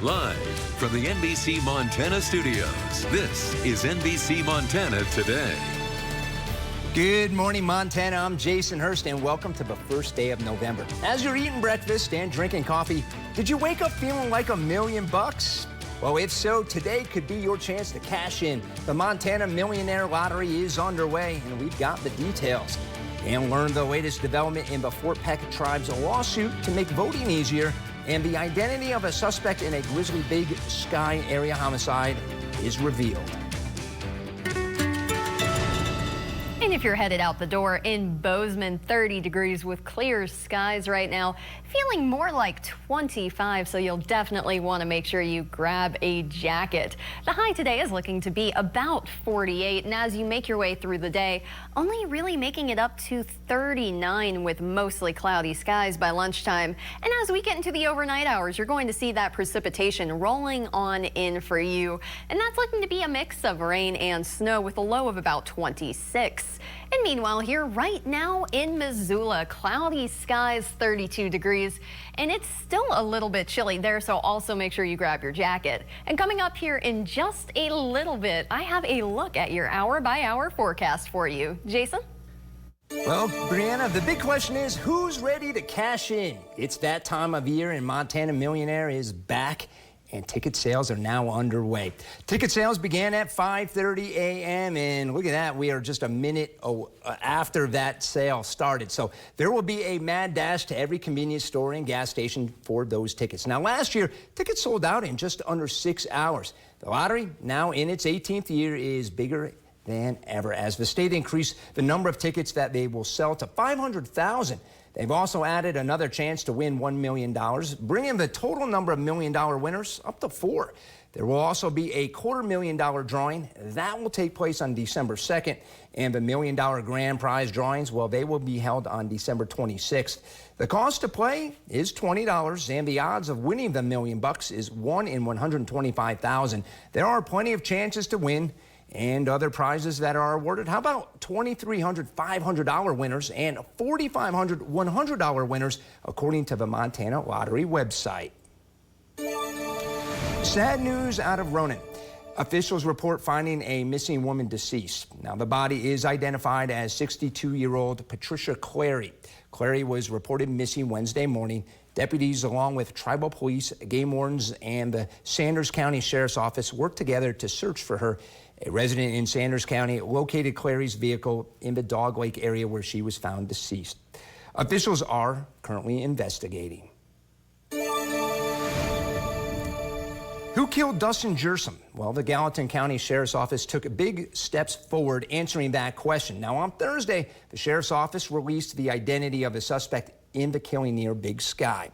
Live from the NBC Montana studios, this is NBC Montana Today. Good morning, Montana. I'm Jason Hurst, and welcome to the first day of November. As you're eating breakfast and drinking coffee, did you wake up feeling like $1 million? Well, if so, today could be your chance to cash in. The Montana Millionaire Lottery is underway, and we've got the details. And learn the latest development in the Fort Peck Tribe's lawsuit to make voting easier, and the identity of a suspect in a grisly Big Sky area homicide is revealed. And if you're headed out the door in Bozeman, 30 degrees with clear skies right now, feeling more like 25, so you'll definitely want to make sure you grab a jacket. The high today is looking to be about 48, and as you make your way through the day, only really making it up to 39 with mostly cloudy skies by lunchtime. And as we get into the overnight hours, you're going to see that precipitation rolling on in for you, and that's looking to be a mix of rain and snow with a low of about 26. And meanwhile, here right now in Missoula, cloudy skies, 32 degrees, and it's still a little bit chilly there, so also make sure you grab your jacket. And coming up here in just a little bit, I have a look at your hour-by-hour forecast for you. Jason? Well, Brianna, the big question is, who's ready to cash in? It's that time of year, and Montana Millionaire is back, and ticket sales are now underway. Ticket sales began at 5:30 a.m. and look at that, we are just a minute after that sale started. So there will be a mad dash to every convenience store and gas station for those tickets. Now, last year, tickets sold out in just under 6 hours. The lottery, now in its 18th year, is bigger than ever as the state increased the number of tickets that they will sell to 500,000. They've also added another chance to win $1 million, bringing the total number of $1 million winners up to 4. There will also be a $250,000 drawing. That will take place on December 2nd. And the $1 million grand prize drawings, well, they will be held on December 26th. The cost to play is $20, and the odds of winning the $1 million is 1 in 125,000. There are plenty of chances to win and other prizes that are awarded. How about $2,300 $500 winners and $4,500 $100 winners, according to the Montana Lottery website. Sad news out of Ronan. Officials report finding a missing woman deceased. Now, the body is identified as 62-year-old Patricia Clary. Clary was reported missing Wednesday morning. Deputies, along with tribal police, game wardens, and the Sanders County Sheriff's Office worked together to search for her. A resident in Sanders County located Clary's vehicle in the Dog Lake area where she was found deceased. Officials are currently investigating. Who killed Dustin Gersom? Well, the Gallatin County Sheriff's Office took big steps forward answering that question. Now, on Thursday, the Sheriff's Office released the identity of the suspect in the killing near Big Sky.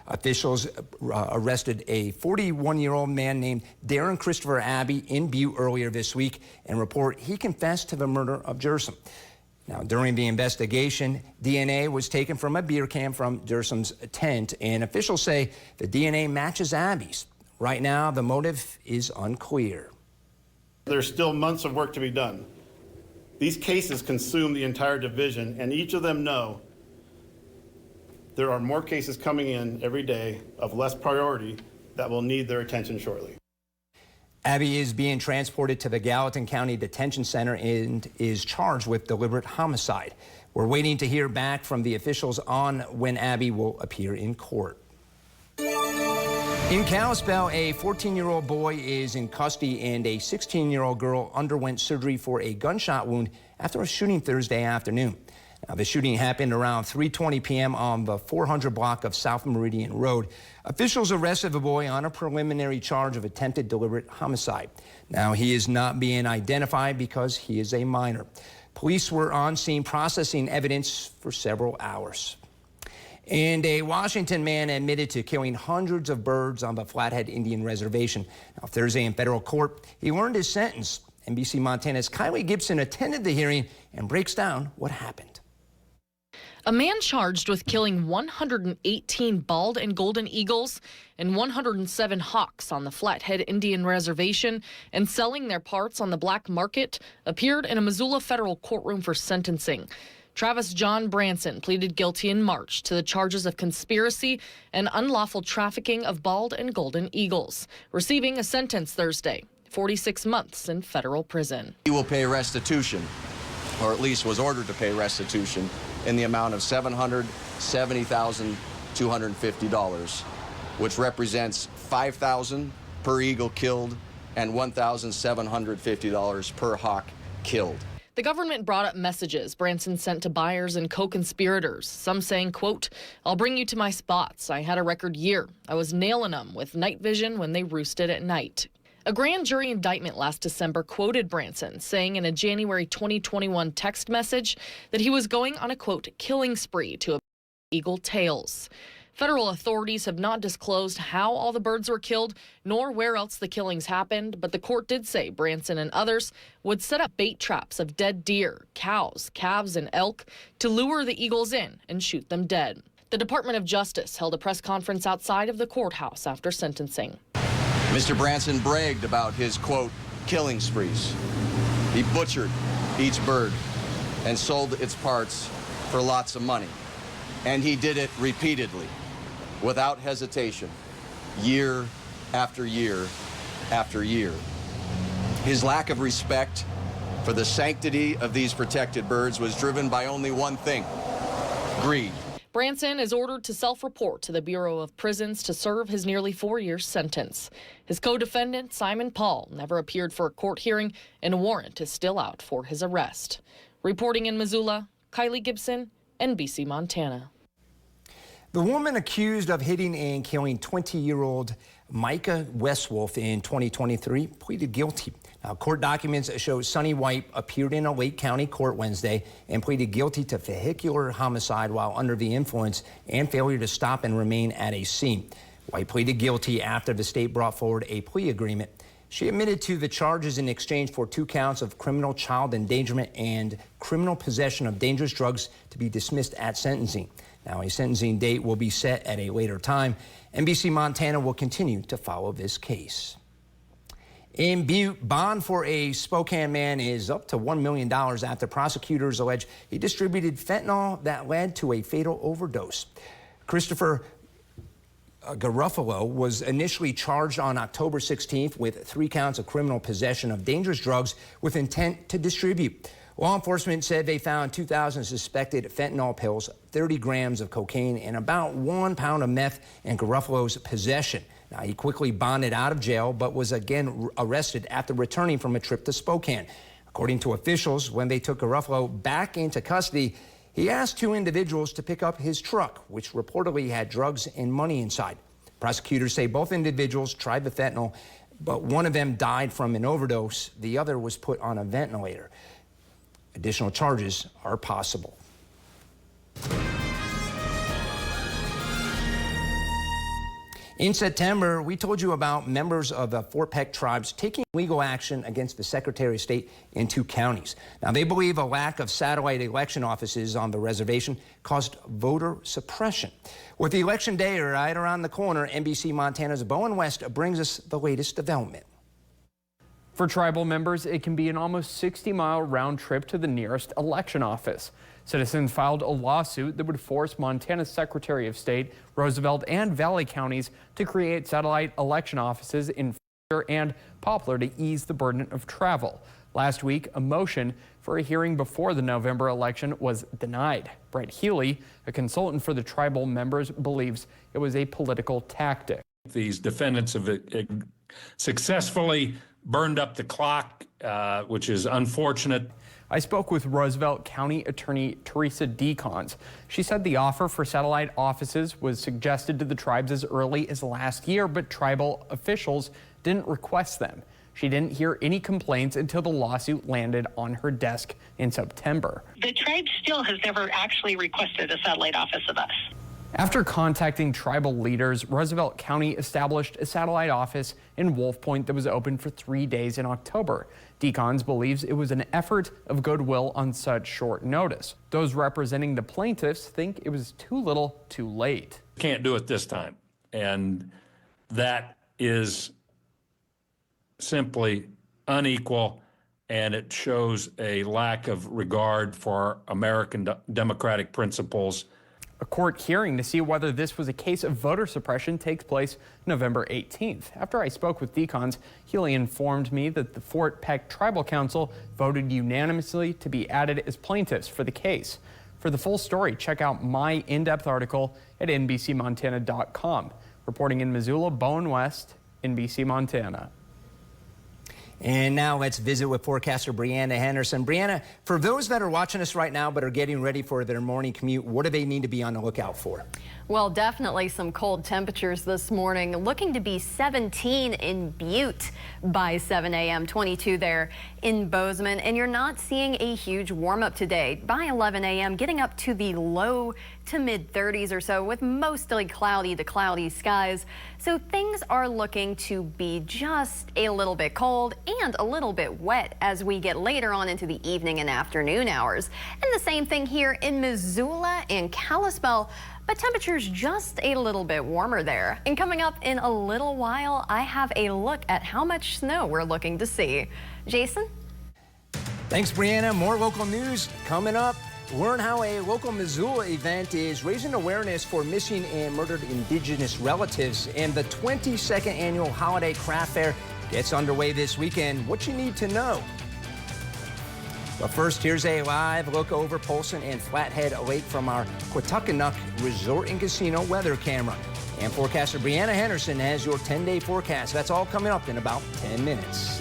Officials arrested a 41-year-old man named Darren Christopher Abbey in Butte earlier this week and report he confessed to the murder of Gersom. Now, during the investigation, DNA was taken from a beer can from Gersom's tent, and officials say the DNA matches Abbey's. Right now, the motive is unclear. There's still months of work to be done. These cases consume the entire division, and each of them know there are more cases coming in every day of less priority that will need their attention shortly. Abbey is being transported to the Gallatin County Detention Center and is charged with deliberate homicide. We're waiting to hear back from the officials on when Abbey will appear in court. In Kalispell, a 14-year-old boy is in custody and a 16-year-old girl underwent surgery for a gunshot wound after a shooting Thursday afternoon. Now, the shooting happened around 3:20 p.m. on the 400 block of South Meridian Road. Officials arrested the boy on a preliminary charge of attempted deliberate homicide. Now, he is not being identified because he is a minor. Police were on scene processing evidence for several hours. And a Washington man admitted to killing hundreds of birds on the Flathead Indian Reservation. Now, Thursday in federal court, he learned his sentence. NBC Montana's Kylie Gibson attended the hearing and breaks down what happened. A man charged with killing 118 bald and golden eagles and 107 hawks on the Flathead Indian Reservation and selling their parts on the black market appeared in a Missoula federal courtroom for sentencing. Travis John Branson pleaded guilty in March to the charges of conspiracy and unlawful trafficking of bald and golden eagles, receiving a sentence Thursday, 46 months in federal prison. He will pay restitution, or at least was ordered to pay restitution, in the amount of $770,250, which represents $5,000 per eagle killed and $1,750 per hawk killed. The government brought up messages Branson sent to buyers and co-conspirators, some saying, quote, "I'll bring you to my spots. I had a record year. I was nailing them with night vision when they roosted at night." A grand jury indictment last December quoted Branson, saying in a January 2021 text message that he was going on a, quote, "killing spree" to eagle tails. Federal authorities have not disclosed how all the birds were killed, nor where else the killings happened, but the court did say Branson and others would set up bait traps of dead deer, cows, calves, and elk to lure the eagles in and shoot them dead. The Department of Justice held a press conference outside of the courthouse after sentencing. Mr. Branson bragged about his, quote, "killing sprees." He butchered each bird and sold its parts for lots of money. And he did it repeatedly, without hesitation, year after year after year. His lack of respect for the sanctity of these protected birds was driven by only one thing: greed. Branson is ordered to self-report to the Bureau of Prisons to serve his nearly 4-year sentence. His co-defendant, Simon Paul, never appeared for a court hearing, and a warrant is still out for his arrest. Reporting in Missoula, Kylie Gibson, NBC Montana. The woman accused of hitting and killing 20-year-old Micah Westwolf in 2023 pleaded guilty. Now, court documents show Sonny White appeared in a Lake County court Wednesday and pleaded guilty to vehicular homicide while under the influence and failure to stop and remain at a scene. White pleaded guilty after the state brought forward a plea agreement. She admitted to the charges in exchange for 2 counts of criminal child endangerment and criminal possession of dangerous drugs to be dismissed at sentencing. Now, a sentencing date will be set at a later time. NBC Montana will continue to follow this case. In Butte, bond for a Spokane man is up to $1 million after prosecutors allege he distributed fentanyl that led to a fatal overdose. Christopher Garofalo was initially charged on October 16th with 3 counts of criminal possession of dangerous drugs with intent to distribute. Law enforcement said they found 2,000 suspected fentanyl pills, 30 grams of cocaine, and about 1 pound of meth in Garofalo's possession. Now, he quickly bonded out of jail, but was again arrested after returning from a trip to Spokane. According to officials, when they took Garofalo back into custody, he asked 2 individuals to pick up his truck, which reportedly had drugs and money inside. Prosecutors say both individuals tried the fentanyl, but one of them died from an overdose. The other was put on a ventilator. Additional charges are possible. In September, we told you about members of the Fort Peck tribes taking legal action against the Secretary of State in 2 counties. Now, they believe a lack of satellite election offices on the reservation caused voter suppression. With the election day right around the corner, NBC Montana's Bowen West brings us the latest development. For tribal members, it can be an almost 60-mile round trip to the nearest election office. Citizens filed a lawsuit that would force Montana's Secretary of State, Roosevelt, and Valley counties to create satellite election offices in Fisher and Poplar to ease the burden of travel. Last week, a motion for a hearing before the November election was denied. Brett Healy, a consultant for the tribal members, believes it was a political tactic. These defendants have successfully burned up the clock, which is unfortunate. I spoke with Roosevelt County Attorney Teresa Decons. She said the offer for satellite offices was suggested to the tribes as early as last year, but tribal officials didn't request them. She didn't hear any complaints until the lawsuit landed on her desk in September. The tribe still has never actually requested a satellite office of us. After contacting tribal leaders, Roosevelt County established a satellite office in Wolf Point that was open for 3 days in October. Decons believes it was an effort of goodwill on such short notice. Those representing the plaintiffs think it was too little, too late. Can't do it this time. And that is simply unequal and it shows a lack of regard for American democratic principles. A court hearing to see whether this was a case of voter suppression takes place November 18th. After I spoke with decons, Healy informed me that the Fort Peck Tribal Council voted unanimously to be added as plaintiffs for the case. For the full story, check out my in-depth article at NBCMontana.com. Reporting in Missoula, Bowen West, NBC Montana. And now let's visit with forecaster Brianna Henderson. Brianna, for those that are watching us right now but are getting ready for their morning commute, what do they need to be on the lookout for? Well, definitely some cold temperatures this morning, looking to be 17 in Butte by 7 a.m., 22 there in Bozeman. And you're not seeing a huge warm up today. By 11 a.m., getting up to the low to mid 30s or so with mostly cloudy to cloudy skies. So things are looking to be just a little bit cold and a little bit wet as we get later on into the evening and afternoon hours. And the same thing here in Missoula and Kalispell, but temperatures just a little bit warmer there. And coming up in a little while, I have a look at how much snow we're looking to see. Jason? Thanks, Brianna. More local news coming up. Learn how a local Missoula event is raising awareness for missing and murdered Indigenous relatives. And the 22nd annual Holiday Craft Fair gets underway this weekend. What you need to know. But first, here's a live look over Polson and Flathead Lake from our Quatuckanuck Resort and Casino weather camera. And forecaster Brianna Henderson has your 10-day forecast. That's all coming up in about 10 minutes.